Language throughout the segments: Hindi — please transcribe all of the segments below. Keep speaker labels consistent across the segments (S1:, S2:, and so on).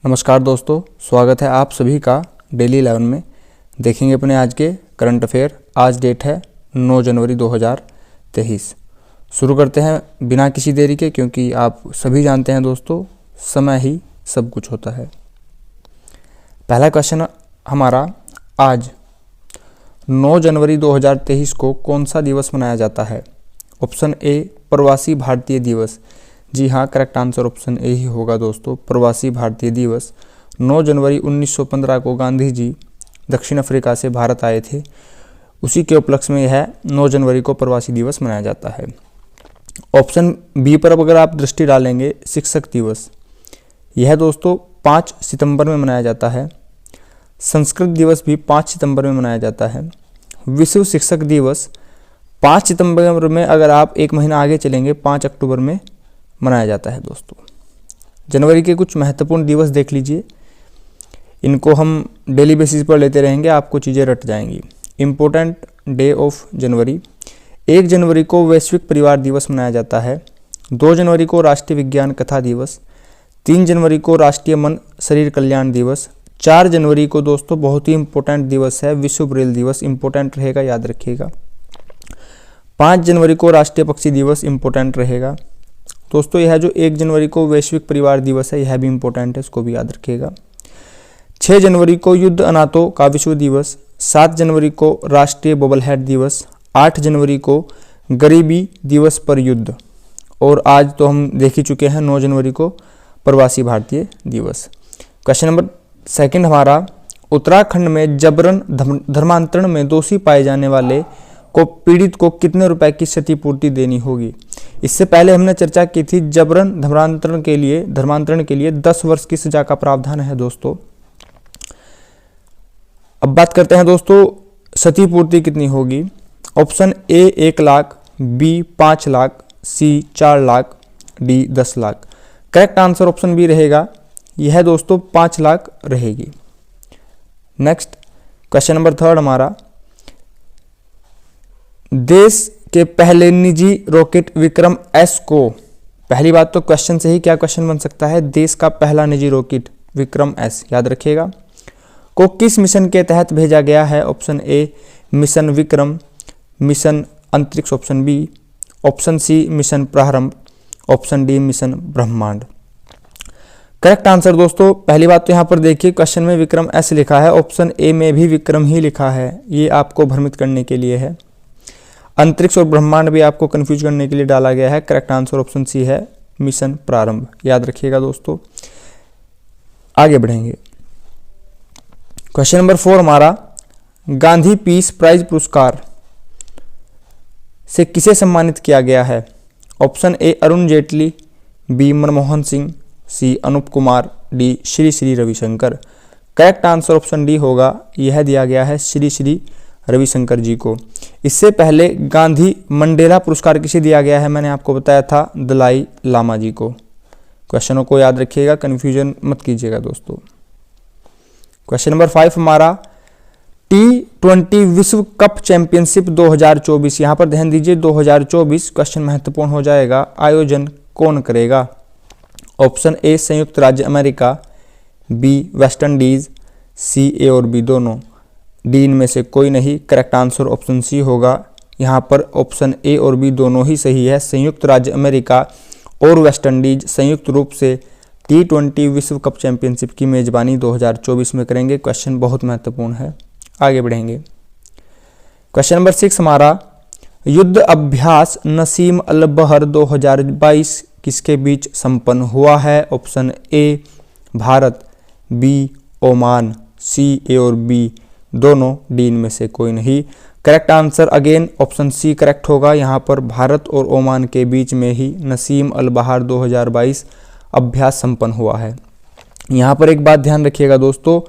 S1: नमस्कार दोस्तों, स्वागत है आप सभी का डेली 11 में। देखेंगे अपने आज के करंट अफेयर। आज डेट है 9 जनवरी 2023। शुरू करते हैं बिना किसी देरी के, क्योंकि आप सभी जानते हैं दोस्तों, समय ही सब कुछ होता है। पहला क्वेश्चन हमारा, आज 9 जनवरी 2023 को कौन सा दिवस मनाया जाता है? ऑप्शन ए प्रवासी भारतीय दिवस। जी हाँ, करेक्ट आंसर ऑप्शन ए ही होगा दोस्तों, प्रवासी भारतीय दिवस। 9 जनवरी 1915 को गांधी जी दक्षिण अफ्रीका से भारत आए थे। उसी के उपलक्ष्य में यह 9 जनवरी को प्रवासी दिवस मनाया जाता है। ऑप्शन बी पर अगर आप दृष्टि डालेंगे, शिक्षक दिवस, यह दोस्तों 5 सितंबर में मनाया जाता है। संस्कृत दिवस भी 5 सितंबर में मनाया जाता है। विश्व शिक्षक दिवस 5 सितंबर में, अगर आप एक महीना आगे चलेंगे, 5 अक्टूबर में मनाया जाता है दोस्तों। जनवरी के कुछ महत्वपूर्ण दिवस देख लीजिए, इनको हम डेली बेसिस पर लेते रहेंगे, आपको चीज़ें रट जाएंगी। इम्पोर्टेंट डे ऑफ जनवरी, 1 जनवरी को वैश्विक परिवार दिवस मनाया जाता है। 2 जनवरी को राष्ट्रीय विज्ञान कथा दिवस। 3 जनवरी को राष्ट्रीय मन शरीर कल्याण दिवस। 4 जनवरी को दोस्तों बहुत ही इंपॉर्टेंट दिवस है, विश्व ब्रेल दिवस, इंपॉर्टेंट रहेगा, याद रखिएगा। 5 जनवरी को राष्ट्रीय पक्षी दिवस, इंपॉर्टेंट रहेगा दोस्तों। यह जो 1 जनवरी को वैश्विक परिवार दिवस है, यह भी इंपॉर्टेंट है, इसको भी याद रखिएगा। 6 जनवरी को युद्ध अनाथों का विश्व दिवस। 7 जनवरी को राष्ट्रीय बबल हेड दिवस। 8 जनवरी को गरीबी दिवस पर युद्ध। और आज तो हम देख ही चुके हैं 9 जनवरी को प्रवासी भारतीय दिवस। क्वेश्चन नंबर 2 हमारा, उत्तराखंड में जबरन धर्मांतरण में दोषी पाए जाने वाले को पीड़ित को कितने रुपए की क्षतिपूर्ति देनी होगी? इससे पहले हमने चर्चा की थी, जबरन धर्मांतरण के लिए 10 वर्ष की सजा का प्रावधान है दोस्तों। अब बात करते हैं दोस्तों, क्षतिपूर्ति कितनी होगी। Option A 1 lakh, B 5 lakh, C 4 lakh, D 10 lakh. Correct answer option B रहेगा, यह दोस्तों 5 लाख रहेगी। नेक्स्ट क्वेश्चन नंबर 3 हमारा, देश के पहले निजी रॉकेट विक्रम एस को, पहली बात तो क्वेश्चन से ही क्या क्वेश्चन बन सकता है, देश का पहला निजी रॉकेट विक्रम एस, याद रखिएगा, को किस मिशन के तहत भेजा गया है? Option A mission Vikram, mission Antariksh option B, option C mission Prarambh, option D mission Brahmand. Correct answer दोस्तों, पहली बात तो यहाँ पर देखिए, क्वेश्चन में विक्रम एस लिखा है, ऑप्शन ए में भी विक्रम ही लिखा है, ये आपको भ्रमित करने के लिए है। अंतरिक्ष और ब्रह्मांड भी आपको कंफ्यूज करने के लिए डाला गया है। करेक्ट आंसर ऑप्शन सी है, मिशन प्रारंभ, याद रखिएगा दोस्तों। आगे बढ़ेंगे, क्वेश्चन नंबर 4 हमारा, गांधी पीस प्राइज पुरस्कार से किसे सम्मानित किया गया है? Option A Arun Jaitley, B Manmohan Singh, C Anoop Kumar, D Shri Shri Ravishankar. Correct answer option D होगा, यह दिया गया है श्री श्री रविशंकर जी को। इससे पहले गांधी मंडेला पुरस्कार किसे दिया गया है? मैंने आपको बताया था, दलाई लामा जी को। क्वेश्चनों को याद रखिएगा, कंफ्यूजन मत कीजिएगा दोस्तों। क्वेश्चन नंबर 5 हमारा, T20 विश्व कप चैंपियनशिप 2024, यहां पर ध्यान दीजिए 2024 क्वेश्चन महत्वपूर्ण हो जाएगा, आयोजन कौन करेगा? ऑप्शन ए संयुक्त राज्य America, B West Indies, C A और बी दोनों, डी इनमें से कोई नहीं। करेक्ट आंसर ऑप्शन सी होगा, यहाँ पर ऑप्शन ए और बी दोनों ही सही है। संयुक्त राज्य अमेरिका और वेस्ट इंडीज संयुक्त रूप से T20 विश्व कप चैंपियनशिप की मेजबानी 2024 में करेंगे। क्वेश्चन बहुत महत्वपूर्ण है, आगे बढ़ेंगे। क्वेश्चन नंबर 6 हमारा, युद्ध अभ्यास नसीम अल बहर 2022 किसके बीच संपन्न हुआ है? Option A Bharat, B Oman, C A और बी दोनों, डी इनमें से कोई नहीं। Correct answer again option C correct होगा, यहाँ पर भारत और ओमान के बीच में ही नसीम अल बहार 2022 अभ्यास संपन्न हुआ है। यहाँ पर एक बात ध्यान रखिएगा दोस्तों,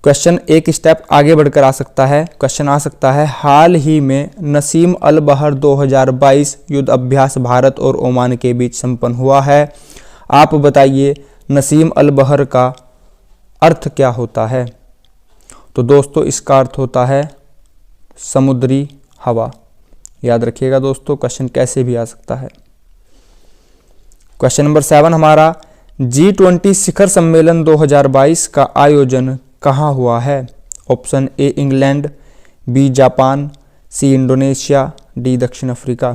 S1: क्वेश्चन एक स्टेप आगे बढ़कर आ सकता है। क्वेश्चन आ सकता है, हाल ही में नसीम अल बहर 2022 युद्ध अभ्यास भारत और ओमान के बीच संपन्न हुआ है। आप बताइए नसीम अल बहर का अर्थ क्या होता है? तो दोस्तों इसका अर्थ होता है समुद्री हवा, याद रखिएगा दोस्तों, क्वेश्चन कैसे भी आ सकता है। क्वेश्चन नंबर 7 हमारा, G20 शिखर सम्मेलन 2022 का आयोजन कहाँ हुआ है? Option A England, B Japan, C Indonesia, D दक्षिण अफ्रीका।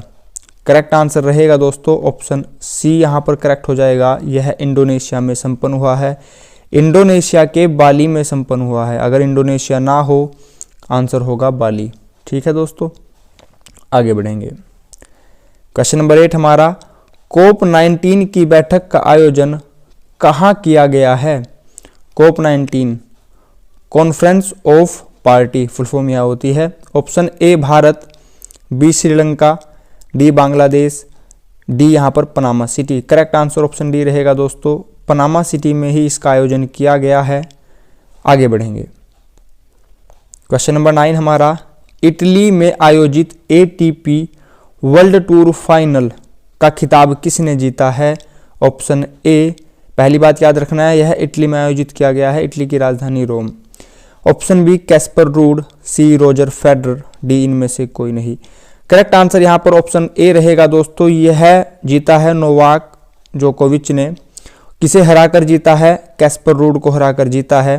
S1: करेक्ट आंसर रहेगा दोस्तों ऑप्शन सी यहाँ पर करेक्ट हो जाएगा। यह इंडोनेशिया में संपन्न हुआ है, इंडोनेशिया के बाली में संपन्न हुआ है। अगर इंडोनेशिया ना हो, आंसर होगा बाली। ठीक है दोस्तों, आगे बढ़ेंगे। क्वेश्चन नंबर 8 हमारा, COP19 की बैठक का आयोजन कहाँ किया गया है? COP19 conference of party full form यह होती है। Option A Bharat, B Sri Lanka, D Bangladesh, D यहाँ पर Panama City. Correct answer option D रहेगा दोस्तों, पनामा सिटी में ही इसका आयोजन किया गया है। आगे बढ़ेंगे। क्वेश्चन नंबर 9 हमारा, इटली में आयोजित ATP वर्ल्ड टूर फाइनल का खिताब किसने जीता है? ऑप्शन ए, पहली बात याद रखना है, यह इटली में आयोजित किया गया है, इटली की राजधानी रोम। ऑप्शन बी कैस्पर रूड, सी रोजर फेडरर, डी इनमें से कोई नहीं। करेक्ट आंसर यहाँ पर ऑप्शन ए रहेगा दोस्तों, यह जीता है नोवाक जोकोविच ने। किसे हराकर जीता है? कैस्पर रूड को हराकर जीता है।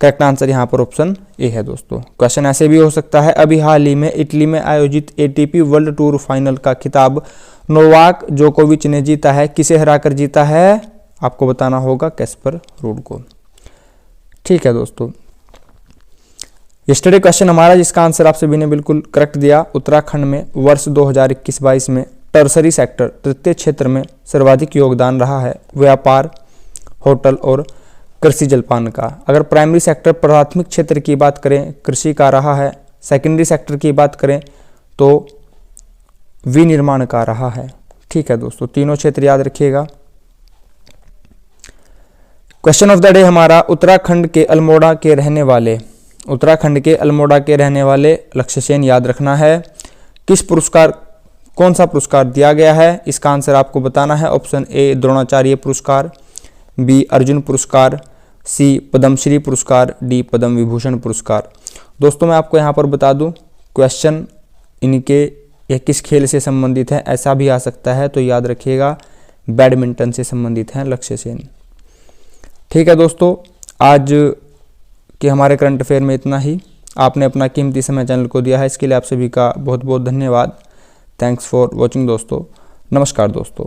S1: करेक्ट आंसर यहाँ पर ऑप्शन ए है दोस्तों। क्वेश्चन ऐसे भी हो सकता है, अभी हाल ही में इटली में आयोजित ATP वर्ल्ड टूर फाइनल का खिताब नोवाक जोकोविच ने जीता है। किसे हराकर जीता है? आपको बताना होगा कैस्पर रूड को। ठीक है दोस्तों, यस्टरडे क्वेश्चन हमारा जिसका आंसर आप सभी ने बिल्कुल करेक्ट दिया, उत्तराखंड में वर्ष 2021-22 में टर्सरी सेक्टर तृतीय क्षेत्र में सर्वाधिक योगदान रहा है व्यापार, होटल और कृषि जलपान का। अगर प्राइमरी सेक्टर प्राथमिक क्षेत्र की बात करें कृषि का रहा है, सेकेंडरी सेक्टर की बात करें तो विनिर्माण का रहा है। ठीक है दोस्तों, तीनों क्षेत्र याद रखिएगा। क्वेश्चन ऑफ द डे हमारा, उत्तराखंड के अल्मोड़ा के रहने वाले लक्ष्य सेन याद रखना है। कौन सा पुरस्कार दिया गया है? इसका आंसर आपको बताना है। ऑप्शन ए द्रोणाचार्य पुरस्कार, बी अर्जुन पुरस्कार, सी पद्मश्री पुरस्कार, डी पद्म विभूषण पुरस्कार। दोस्तों मैं आपको यहाँ पर बता दूं, क्वेश्चन इनके यह किस खेल से संबंधित है ऐसा भी आ सकता है, तो याद रखिएगा बैडमिंटन से संबंधित हैं लक्ष्य सेन। ठीक है दोस्तों, आज के हमारे करंट अफेयर में इतना ही। आपने अपना कीमती समय चैनल को दिया है, इसके लिए आप सभी का बहुत बहुत धन्यवाद। थैंक्स फॉर वॉचिंग दोस्तों। नमस्कार दोस्तों।